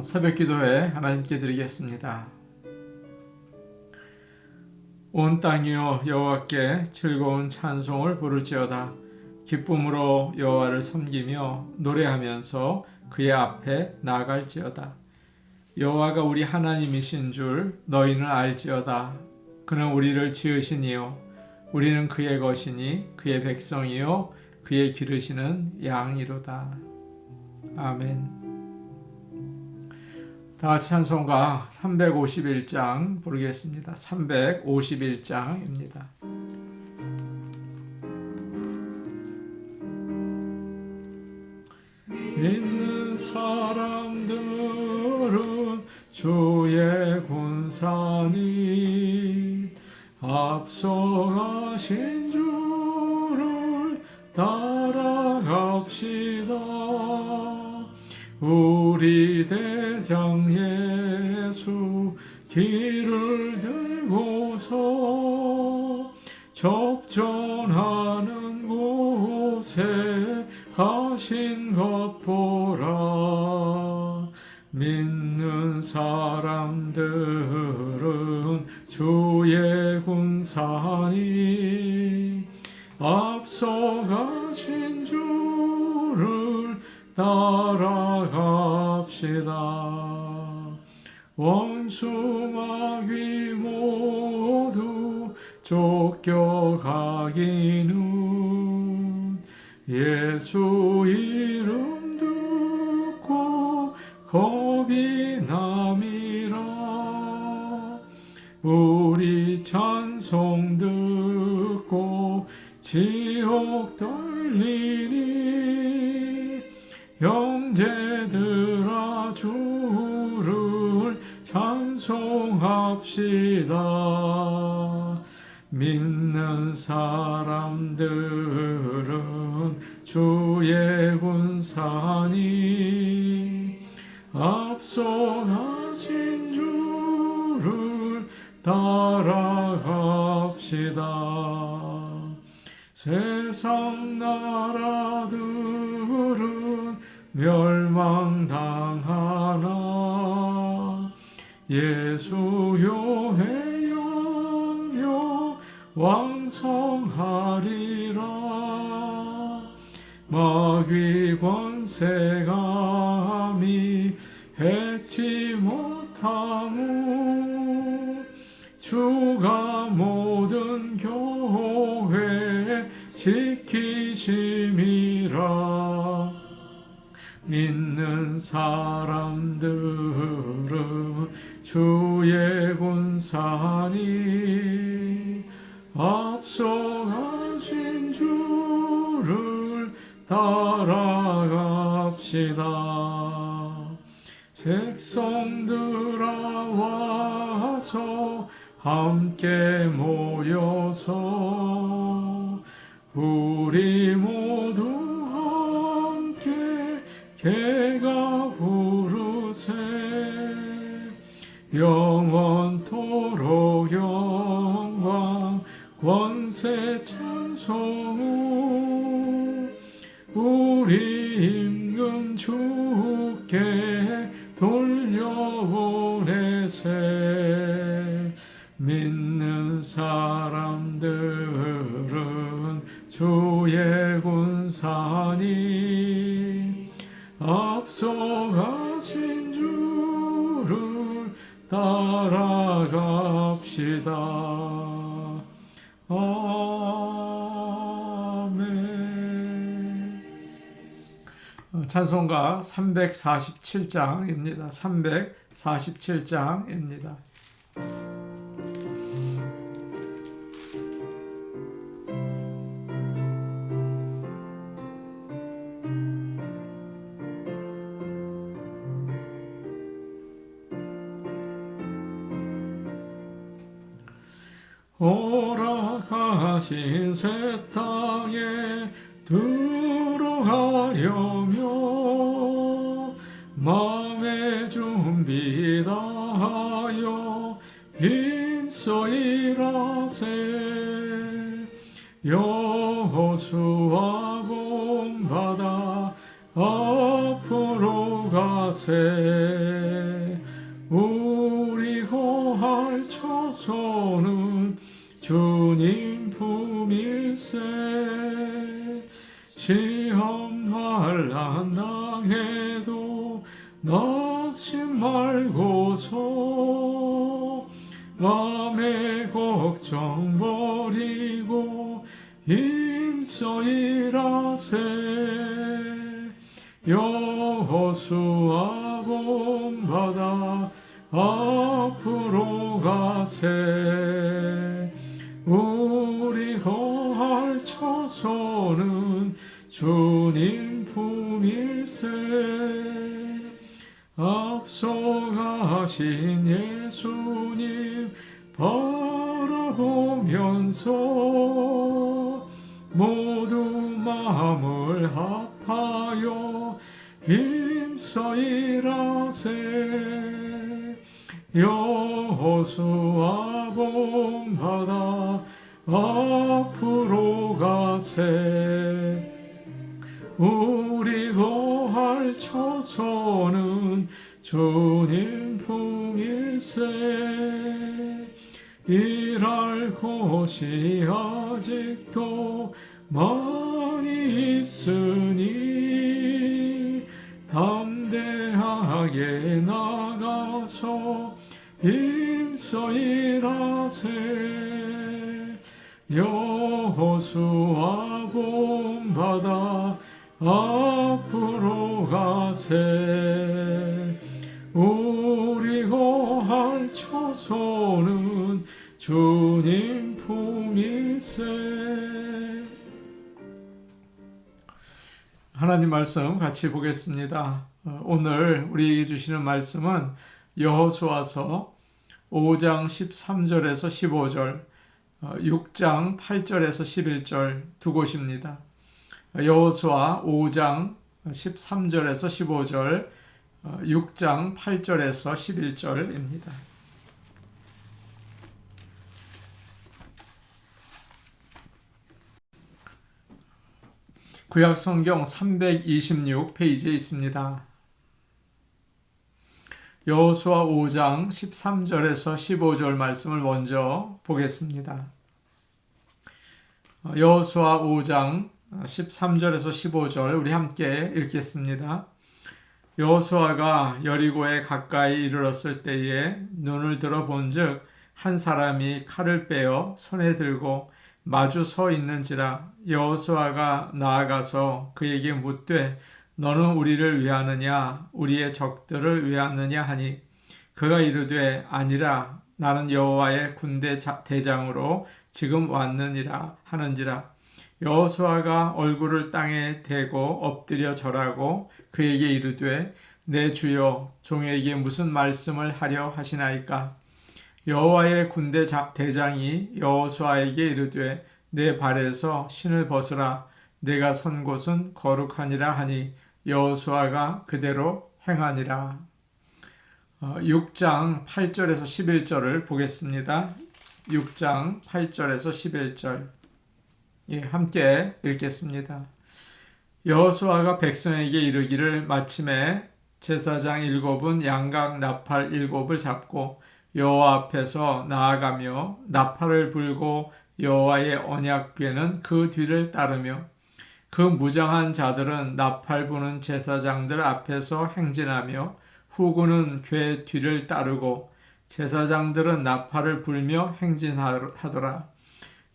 새벽 기도회 하나님께 드리겠습니다. 온 땅이여 여호와께 즐거운 찬송을 부를지어다. 기쁨으로 여호와를 섬기며 노래하면서 그의 앞에 나아갈지어다. 여호와가 우리 하나님이신 줄 너희는 알지어다. 그는 우리를 지으시니요 우리는 그의 것이니 그의 백성이요 그의 기르시는 양이로다. 아멘. 다같이 찬송가 351장 부르겠습니다. 351장입니다. 믿는 사람들은 주의 군사니 앞서가신 주를 따라갑시다. 우리 대장 예수 길을 들고서 접전하는 곳에 가신 것 보라. 믿는 사람들은 주의 군사니 앞서가신 주를 따라갑시다. 원수 마귀 모두 쫓겨가기는 예수 이름 듣고 겁이 남이라. 우리 찬송 듣고 지옥 떨리니 형제들아 주를 찬송합시다. 믿는 사람들은 주의 군사니 앞서가신 주를 따라갑시다. 세상 나라들은 멸망당하나 예수여 회영여 왕성하리라. 마귀 권세감이 해치 못하무 주가 모든 교회 지키심이라. 믿는 사람들은 주의 군사니 앞서가신 주를 따라갑시다. 백성들아 와서 함께 모여서 우리 모두 함께 개가 부르세. 영원토록 영광 권세 찬송 우리 임금 주께 돌려보내세. 믿는 사람들은 주의 군사니 앞서가신 주를 따라갑시다. 아멘. 찬송가 347장입니다. 347장입니다. 허락하신 새 땅에 들어가려면 마음의 준비 다하여 힘써 일하세. 여호수아 본받아 앞으로 가세. 우리 거할 처소는 주님 품일세. 시험 환난 당해도 낙심 말고서 맘의 걱정 버리고 힘써 일하세. 여호수아 본받아 앞으로 가세. 우리 거할 처소는 주님 품일세. 앞서가신 예수님 바라보면서 모두 마음을 합하여 힘써 일하세. 여호수아 본받아 앞으로 가세. 우리 거할 처소는 주님 품일세. 일할 곳이 아직도 많이 있으니 담대하게 나가서 힘써 일하세. 여호수아 본받아 앞으로 가세. 우리 거할 처소는 주님 품일세. 하나님 말씀 같이 보겠습니다. 오늘 우리에게 주시는 말씀은 여호수아서 5장 13절에서 15절, 6장 8절에서 11절 두 곳입니다. 여호수아 5장 13절에서 15절, 6장 8절에서 11절입니다. 구약 성경 326페이지에 있습니다. 여호수아 5장 13절에서 15절 말씀을 먼저 보겠습니다. 여호수아 5장 13절에서 15절 우리 함께 읽겠습니다. 여호수아가 여리고에 가까이 이르렀을 때에 눈을 들어 본즉 한 사람이 칼을 빼어 손에 들고 마주 서 있는지라. 여호수아가 나아가서 그에게 묻되 너는 우리를 위하느냐 우리의 적들을 위하느냐 하니 그가 이르되 아니라 나는 여호와의 군대 대장으로 지금 왔느니라 하는지라. 여호수아가 얼굴을 땅에 대고 엎드려 절하고 그에게 이르되 내 주여 종에게 무슨 말씀을 하려 하시나이까. 여호와의 군대 대장이 여호수아에게 이르되 내 발에서 신을 벗으라. 내가 선 곳은 거룩하니라 하니 여호수아가 그대로 행하니라. 6장 8절에서 11절을 보겠습니다. 6장 8절에서 11절 함께 읽겠습니다. 여호수아가 백성에게 이르기를 마침에 제사장 7은 양각 나팔 7을 잡고 여호와 앞에서 나아가며 나팔을 불고 여호와의 언약궤는 그 뒤를 따르며 그 무장한 자들은 나팔 부는 제사장들 앞에서 행진하며 후군은 궤 뒤를 따르고 제사장들은 나팔을 불며 행진하더라.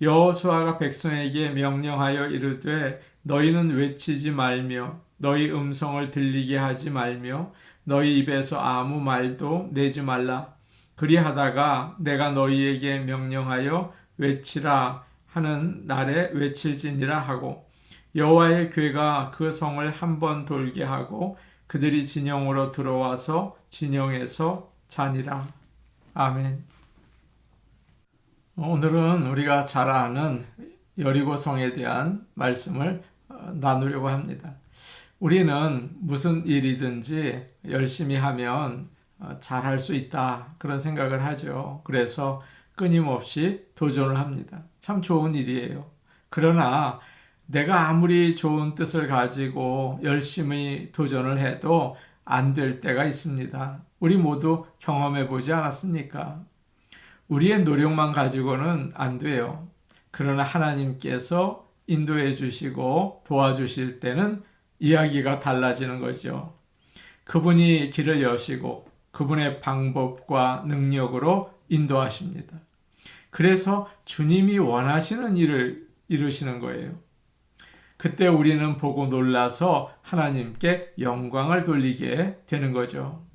여호수아가 백성에게 명령하여 이르되 너희는 외치지 말며 너희 음성을 들리게 하지 말며 너희 입에서 아무 말도 내지 말라. 그리하다가 내가 너희에게 명령하여 외치라 하는 날에 외칠지니라 하고 여호와의 궤가 그 성을 한 번 돌게 하고 그들이 진영으로 들어와서 진영에서 자니라. 아멘. 오늘은 우리가 잘 아는 여리고성에 대한 말씀을 나누려고 합니다. 우리는 무슨 일이든지 열심히 하면 잘할 수 있다 그런 생각을 하죠. 그래서 끊임없이 도전을 합니다. 참 좋은 일이에요. 그러나 내가 아무리 좋은 뜻을 가지고 열심히 도전을 해도 안 될 때가 있습니다. 우리 모두 경험해 보지 않았습니까? 우리의 노력만 가지고는 안 돼요. 그러나 하나님께서 인도해 주시고 도와주실 때는 이야기가 달라지는 거죠. 그분이 길을 여시고 그분의 방법과 능력으로 인도하십니다. 그래서 주님이 원하시는 일을 이루시는 거예요. 그때 우리는 보고 놀라서 하나님께 영광을 돌리게 되는 거죠.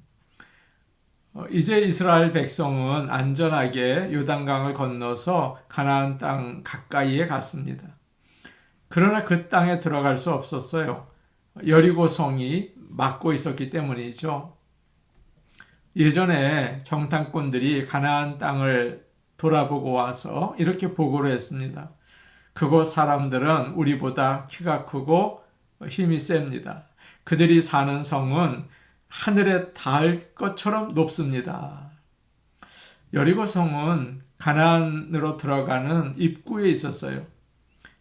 이제 이스라엘 백성은 안전하게 요단강을 건너서 가나안 땅 가까이에 갔습니다. 그러나 그 땅에 들어갈 수 없었어요. 여리고 성이 막고 있었기 때문이죠. 예전에 정탐꾼들이 가나안 땅을 돌아보고 와서 이렇게 보고를 했습니다. 그곳 사람들은 우리보다 키가 크고 힘이 셉니다. 그들이 사는 성은 하늘에 닿을 것처럼 높습니다. 여리고 성은 가나안으로 들어가는 입구에 있었어요.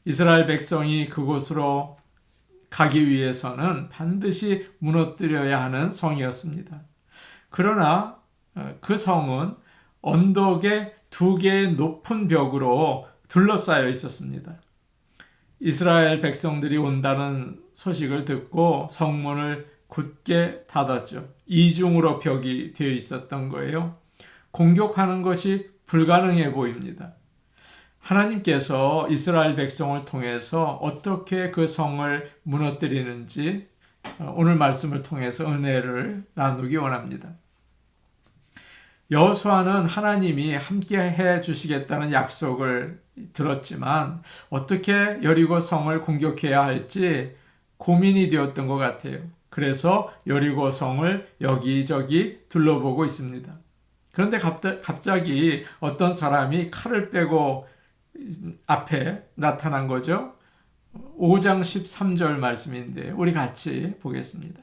이스라엘 백성이 그곳으로 가기 위해서는 반드시 무너뜨려야 하는 성이었습니다. 그러나 그 성은 언덕에 2개의 높은 벽으로 둘러싸여 있었습니다. 이스라엘 백성들이 온다는 소식을 듣고 성문을 굳게 닫았죠. 이중으로 벽이 되어 있었던 거예요. 공격하는 것이 불가능해 보입니다. 하나님께서 이스라엘 백성을 통해서 어떻게 그 성을 무너뜨리는지 오늘 말씀을 통해서 은혜를 나누기 원합니다. 여호수아는 하나님이 함께 해 주시겠다는 약속을 들었지만 어떻게 여리고 성을 공격해야 할지 고민이 되었던 것 같아요. 그래서 여리고 성을 여기저기 둘러보고 있습니다. 그런데 갑자기 어떤 사람이 칼을 빼고 앞에 나타난 거죠. 5장 13절 말씀인데 우리 같이 보겠습니다.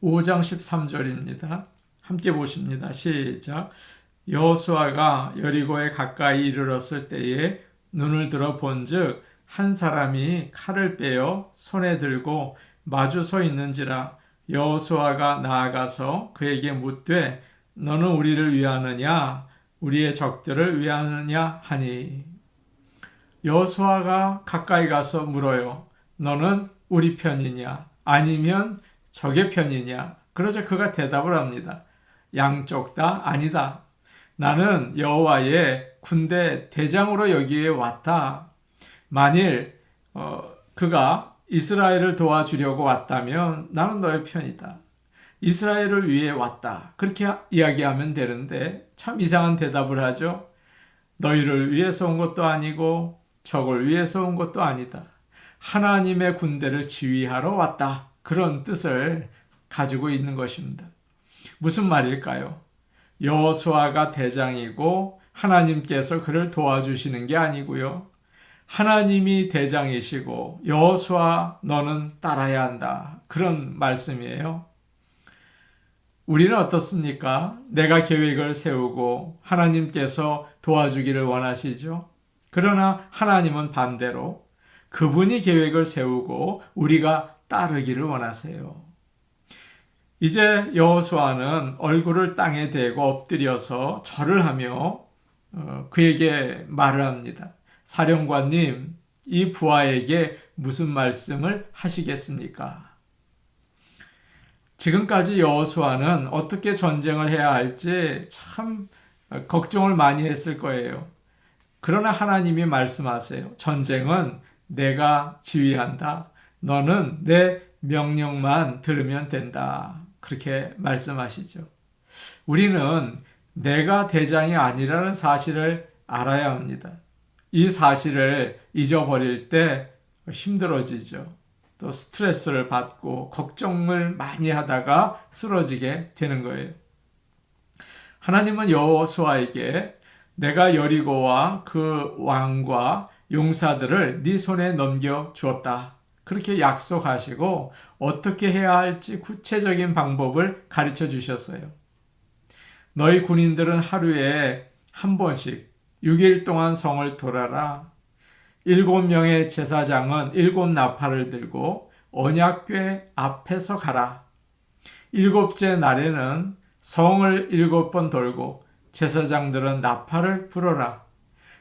5장 13절입니다. 함께 보십니다. 시작. 여호수아가 여리고에 가까이 이르렀을 때에 눈을 들어 본즉 한 사람이 칼을 빼어 손에 들고 마주 서 있는지라. 여호수아가 나아가서 그에게 묻되 너는 우리를 위하느냐 우리의 적들을 위하느냐 하니. 여호수아가 가까이 가서 물어요. 너는 우리 편이냐 아니면 적의 편이냐. 그러자 그가 대답을 합니다. 양쪽 다 아니다. 나는 여호와의 군대 대장으로 여기에 왔다. 만일 그가 이스라엘을 도와주려고 왔다면 나는 너의 편이다. 이스라엘을 위해 왔다. 그렇게 이야기하면 되는데 참 이상한 대답을 하죠. 너희를 위해서 온 것도 아니고 적을 위해서 온 것도 아니다. 하나님의 군대를 지휘하러 왔다. 그런 뜻을 가지고 있는 것입니다. 무슨 말일까요? 여호수아가 대장이고 하나님께서 그를 도와주시는 게 아니고요. 하나님이 대장이시고 여호수아 너는 따라야 한다. 그런 말씀이에요. 우리는 어떻습니까? 내가 계획을 세우고 하나님께서 도와주기를 원하시죠. 그러나 하나님은 반대로 그분이 계획을 세우고 우리가 따르기를 원하세요. 이제 여호수아는 얼굴을 땅에 대고 엎드려서 절을 하며 그에게 말을 합니다. 사령관님, 이 부하에게 무슨 말씀을 하시겠습니까? 지금까지 여호수아는 어떻게 전쟁을 해야 할지 참 걱정을 많이 했을 거예요. 그러나 하나님이 말씀하세요. 전쟁은 내가 지휘한다. 너는 내 명령만 들으면 된다. 그렇게 말씀하시죠. 우리는 내가 대장이 아니라는 사실을 알아야 합니다. 이 사실을 잊어버릴 때 힘들어지죠. 또 스트레스를 받고 걱정을 많이 하다가 쓰러지게 되는 거예요. 하나님은 여호수아에게 내가 여리고와 그 왕과 용사들을 네 손에 넘겨 주었다. 그렇게 약속하시고 어떻게 해야 할지 구체적인 방법을 가르쳐 주셨어요. 너희 군인들은 하루에 한 번씩 6일 동안 성을 돌아라. 7명의 제사장은 7 나팔을 들고 언약궤 앞에서 가라. 일곱째 날에는 성을 7번 돌고 제사장들은 나팔을 불어라.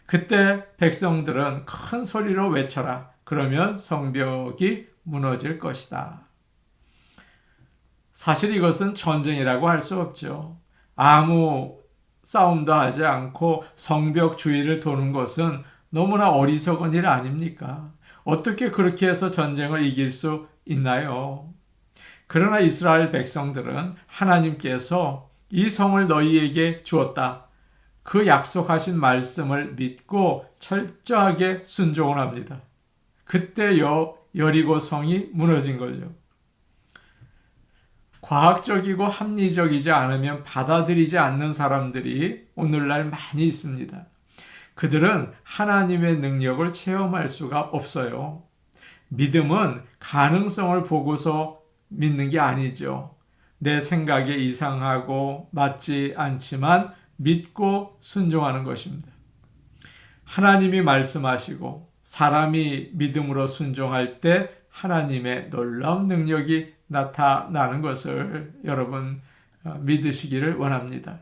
그때 백성들은 큰 소리로 외쳐라. 그러면 성벽이 무너질 것이다. 사실 이것은 전쟁이라고 할 수 없죠. 아무 싸움도 하지 않고 성벽 주위를 도는 것은 너무나 어리석은 일 아닙니까? 어떻게 그렇게 해서 전쟁을 이길 수 있나요? 그러나 이스라엘 백성들은 하나님께서 이 성을 너희에게 주었다. 그 약속하신 말씀을 믿고 철저하게 순종을 합니다. 그때 여리고 성이 무너진 거죠. 과학적이고 합리적이지 않으면 받아들이지 않는 사람들이 오늘날 많이 있습니다. 그들은 하나님의 능력을 체험할 수가 없어요. 믿음은 가능성을 보고서 믿는 게 아니죠. 내 생각에 이상하고 맞지 않지만 믿고 순종하는 것입니다. 하나님이 말씀하시고 사람이 믿음으로 순종할 때 하나님의 놀라운 능력이 나타나는 것을 여러분 믿으시기를 원합니다.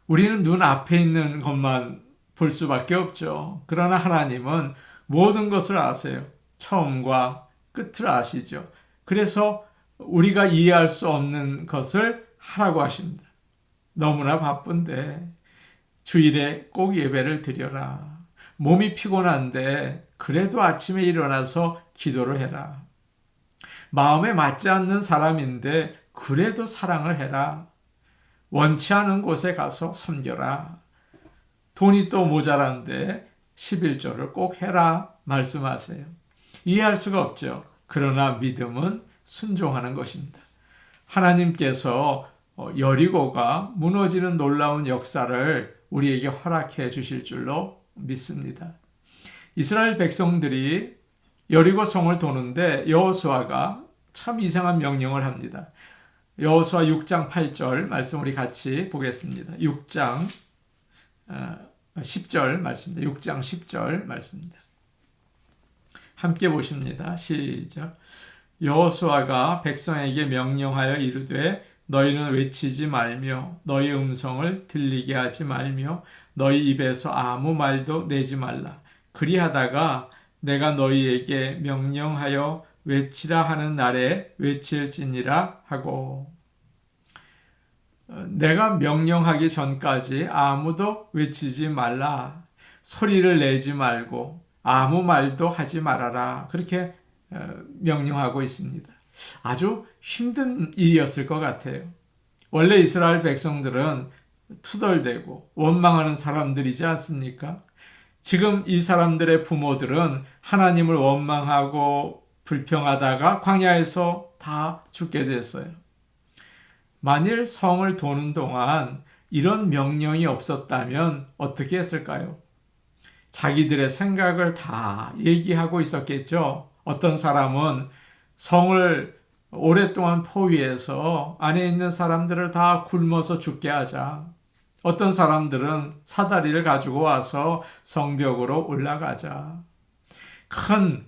우리는 눈앞에 있는 것만 볼 수밖에 없죠. 그러나 하나님은 모든 것을 아세요. 처음과 끝을 아시죠. 그래서 우리가 이해할 수 없는 것을 하라고 하십니다. 너무나 바쁜데 주일에 꼭 예배를 드려라. 몸이 피곤한데 그래도 아침에 일어나서 기도를 해라. 마음에 맞지 않는 사람인데 그래도 사랑을 해라. 원치 않은 곳에 가서 섬겨라. 돈이 또 모자란데 11조를 꼭 해라 말씀하세요. 이해할 수가 없죠. 그러나 믿음은 순종하는 것입니다. 하나님께서 여리고가 무너지는 놀라운 역사를 우리에게 허락해 주실 줄로 믿습니다. 이스라엘 백성들이 여리고 성을 도는데 여호수아가 참 이상한 명령을 합니다. 여호수아 6장 8절 말씀 우리 같이 보겠습니다. 6장 10절 말씀입니다. 6장 10절 말씀입니다. 함께 보십니다. 시작. 여호수아가 백성에게 명령하여 이르되 너희는 외치지 말며 너희 음성을 들리게 하지 말며 너희 입에서 아무 말도 내지 말라. 그리하다가 내가 너희에게 명령하여 외치라 하는 날에 외칠지니라 하고, 내가 명령하기 전까지 아무도 외치지 말라. 소리를 내지 말고 아무 말도 하지 말아라. 그렇게 명령하고 있습니다. 아주 힘든 일이었을 것 같아요. 원래 이스라엘 백성들은 투덜대고 원망하는 사람들이지 않습니까? 지금 이 사람들의 부모들은 하나님을 원망하고 불평하다가 광야에서 다 죽게 됐어요. 만일 성을 도는 동안 이런 명령이 없었다면 어떻게 했을까요? 자기들의 생각을 다 얘기하고 있었겠죠. 어떤 사람은 성을 오랫동안 포위해서 안에 있는 사람들을 다 굶어서 죽게 하자. 어떤 사람들은 사다리를 가지고 와서 성벽으로 올라가자. 큰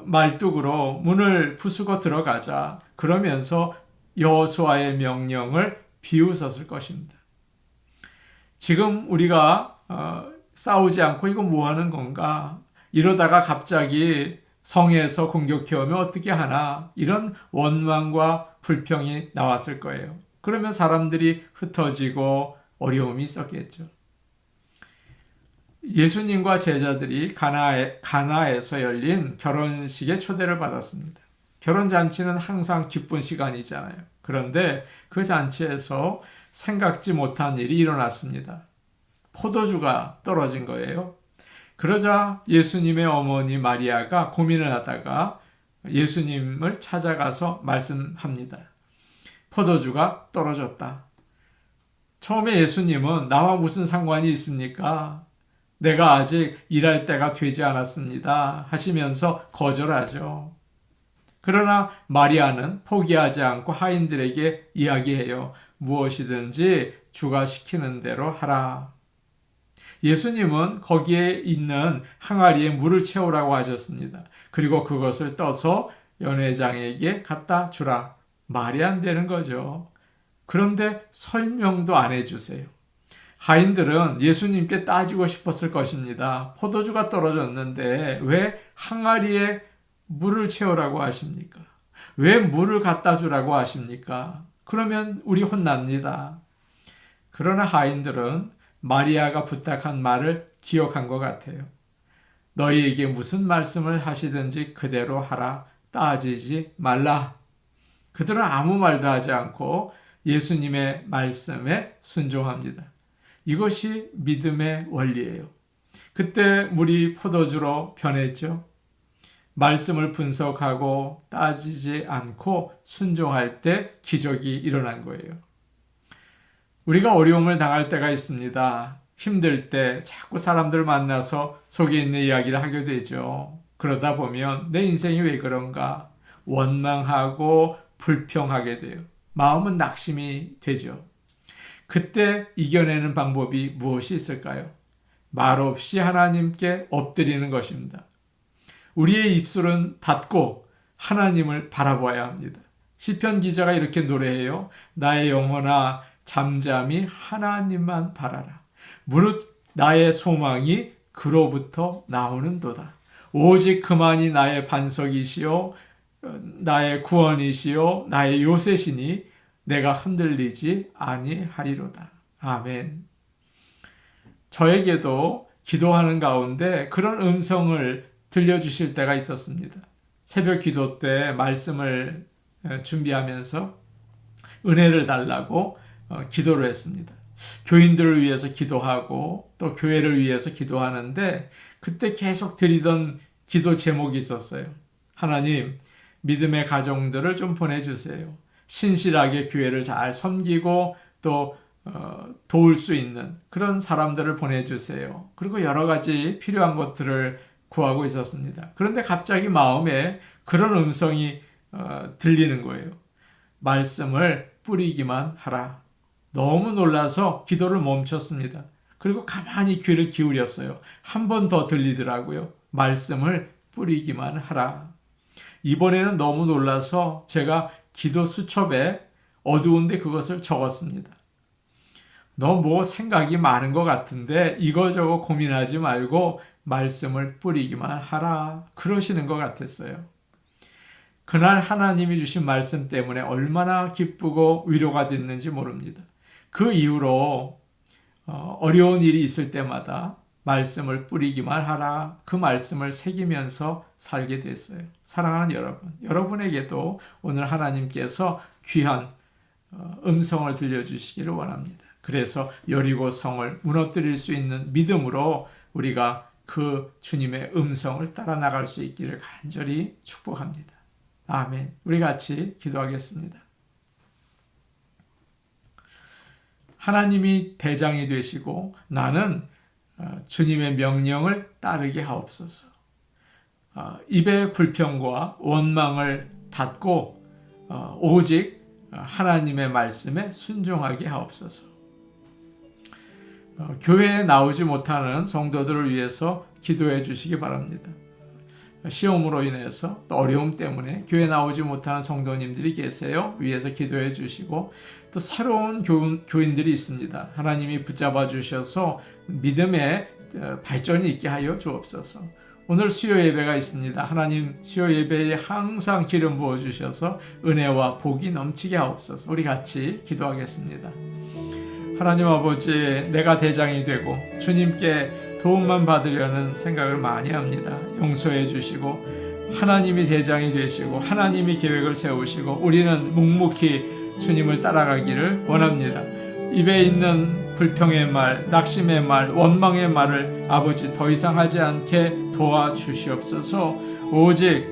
말뚝으로 문을 부수고 들어가자. 그러면서 여호수아의 명령을 비웃었을 것입니다. 지금 우리가 싸우지 않고 이거 뭐 하는 건가? 이러다가 갑자기 성에서 공격해 오면 어떻게 하나? 이런 원망과 불평이 나왔을 거예요. 그러면 사람들이 흩어지고 어려움이 있었겠죠. 예수님과 제자들이 가나에서 열린 결혼식에 초대를 받았습니다. 결혼잔치는 항상 기쁜 시간이잖아요. 그런데 그 잔치에서 생각지 못한 일이 일어났습니다. 포도주가 떨어진 거예요. 그러자 예수님의 어머니 마리아가 고민을 하다가 예수님을 찾아가서 말씀합니다. 포도주가 떨어졌다. 처음에 예수님은 나와 무슨 상관이 있습니까? 내가 아직 일할 때가 되지 않았습니다. 하시면서 거절하죠. 그러나 마리아는 포기하지 않고 하인들에게 이야기해요. 무엇이든지 주가 시키는 대로 하라. 예수님은 거기에 있는 항아리에 물을 채우라고 하셨습니다. 그리고 그것을 떠서 연회장에게 갖다 주라. 말이 안 되는 거죠. 그런데 설명도 안 해주세요. 하인들은 예수님께 따지고 싶었을 것입니다. 포도주가 떨어졌는데 왜 항아리에 물을 채우라고 하십니까? 왜 물을 갖다 주라고 하십니까? 그러면 우리 혼납니다. 그러나 하인들은 마리아가 부탁한 말을 기억한 것 같아요. 너희에게 무슨 말씀을 하시든지 그대로 하라. 따지지 말라. 그들은 아무 말도 하지 않고 예수님의 말씀에 순종합니다. 이것이 믿음의 원리예요. 그때 물이 포도주로 변했죠. 말씀을 분석하고 따지지 않고 순종할 때 기적이 일어난 거예요. 우리가 어려움을 당할 때가 있습니다. 힘들 때 자꾸 사람들 만나서 속에 있는 이야기를 하게 되죠. 그러다 보면 내 인생이 왜 그런가 원망하고 불평하게 돼요. 마음은 낙심이 되죠. 그때 이겨내는 방법이 무엇이 있을까요? 말없이 하나님께 엎드리는 것입니다. 우리의 입술은 닫고 하나님을 바라봐야 합니다. 시편 기자가 이렇게 노래해요. 나의 영혼아 잠잠히 하나님만 바라라. 무릇 나의 소망이 그로부터 나오는도다. 오직 그만이 나의 반석이시요 나의 구원이시요 나의 요새시니 내가 흔들리지 아니하리로다. 아멘. 저에게도 기도하는 가운데 그런 음성을 들려주실 때가 있었습니다. 새벽 기도 때 말씀을 준비하면서 은혜를 달라고 기도를 했습니다. 교인들을 위해서 기도하고 또 교회를 위해서 기도하는데 그때 계속 드리던 기도 제목이 있었어요. 하나님, 믿음의 가정들을 좀 보내주세요. 신실하게 교회를 잘 섬기고 또 도울 수 있는 그런 사람들을 보내주세요. 그리고 여러 가지 필요한 것들을 구하고 있었습니다. 그런데 갑자기 마음에 그런 음성이 들리는 거예요. 말씀을 뿌리기만 하라. 너무 놀라서 기도를 멈췄습니다. 그리고 가만히 귀를 기울였어요. 한 번 더 들리더라고요. 말씀을 뿌리기만 하라. 이번에는 너무 놀라서 제가 기도 수첩에 어두운데 그것을 적었습니다. 너 뭐 생각이 많은 것 같은데 이거저거 고민하지 말고 말씀을 뿌리기만 하라. 그러시는 것 같았어요. 그날 하나님이 주신 말씀 때문에 얼마나 기쁘고 위로가 됐는지 모릅니다. 그 이후로 어려운 일이 있을 때마다 말씀을 뿌리기만 하라. 그 말씀을 새기면서 살게 됐어요. 사랑하는 여러분, 여러분에게도 오늘 하나님께서 귀한 음성을 들려주시기를 원합니다. 그래서 여리고 성을 무너뜨릴 수 있는 믿음으로 우리가 그 주님의 음성을 따라 나갈 수 있기를 간절히 축복합니다. 아멘. 우리 같이 기도하겠습니다. 하나님이 대장이 되시고 나는 주님의 명령을 따르게 하옵소서. 입의 불평과 원망을 닫고 오직 하나님의 말씀에 순종하게 하옵소서. 교회에 나오지 못하는 성도들을 위해서 기도해 주시기 바랍니다. 시험으로 인해서 또 어려움 때문에 교회 나오지 못하는 성도님들이 계세요. 위에서 기도해 주시고 또 새로운 교인들이 있습니다. 하나님이 붙잡아 주셔서 믿음의 발전이 있게 하여 주옵소서. 오늘 수요 예배가 있습니다. 하나님 수요 예배에 항상 기름 부어 주셔서 은혜와 복이 넘치게 하옵소서. 우리 같이 기도하겠습니다. 하나님 아버지, 내가 대장이 되고 주님께 도움만 받으려는 생각을 많이 합니다. 용서해 주시고 하나님이 대장이 되시고 하나님이 계획을 세우시고 우리는 묵묵히 주님을 따라가기를 원합니다. 입에 있는 불평의 말, 낙심의 말, 원망의 말을 아버지 더 이상 하지 않게 도와주시옵소서. 오직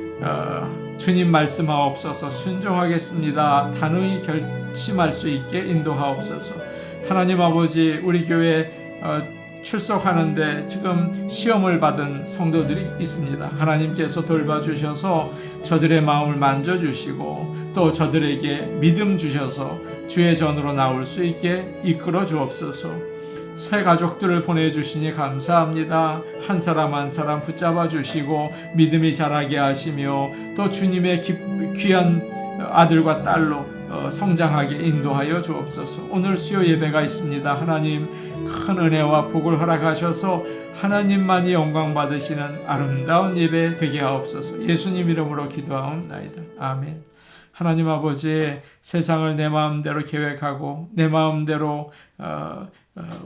주님 말씀하옵소서. 순종하겠습니다. 단호히 결심할 수 있게 인도하옵소서. 하나님 아버지, 우리 교회 출석하는데 지금 시험을 받은 성도들이 있습니다. 하나님께서 돌봐주셔서 저들의 마음을 만져주시고 또 저들에게 믿음 주셔서 주의 전으로 나올 수 있게 이끌어 주옵소서. 새 가족들을 보내주시니 감사합니다. 한 사람 한 사람 붙잡아 주시고 믿음이 자라게 하시며 또 주님의 귀한 아들과 딸로 성장하게 인도하여 주옵소서. 오늘 수요 예배가 있습니다. 하나님 큰 은혜와 복을 허락하셔서 하나님만이 영광 받으시는 아름다운 예배 되게 하옵소서. 예수님 이름으로 기도하옵나이다. 아멘. 하나님 아버지, 세상을 내 마음대로 계획하고 내 마음대로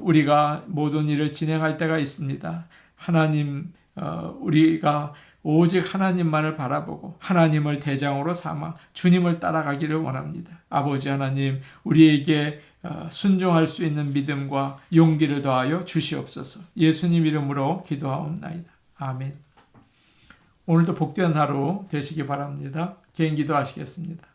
우리가 모든 일을 진행할 때가 있습니다. 하나님, 우리가 오직 하나님만을 바라보고 하나님을 대장으로 삼아 주님을 따라가기를 원합니다. 아버지 하나님, 우리에게 순종할 수 있는 믿음과 용기를 더하여 주시옵소서. 예수님 이름으로 기도하옵나이다. 아멘. 오늘도 복된 하루 되시기 바랍니다. 개인 기도하시겠습니다.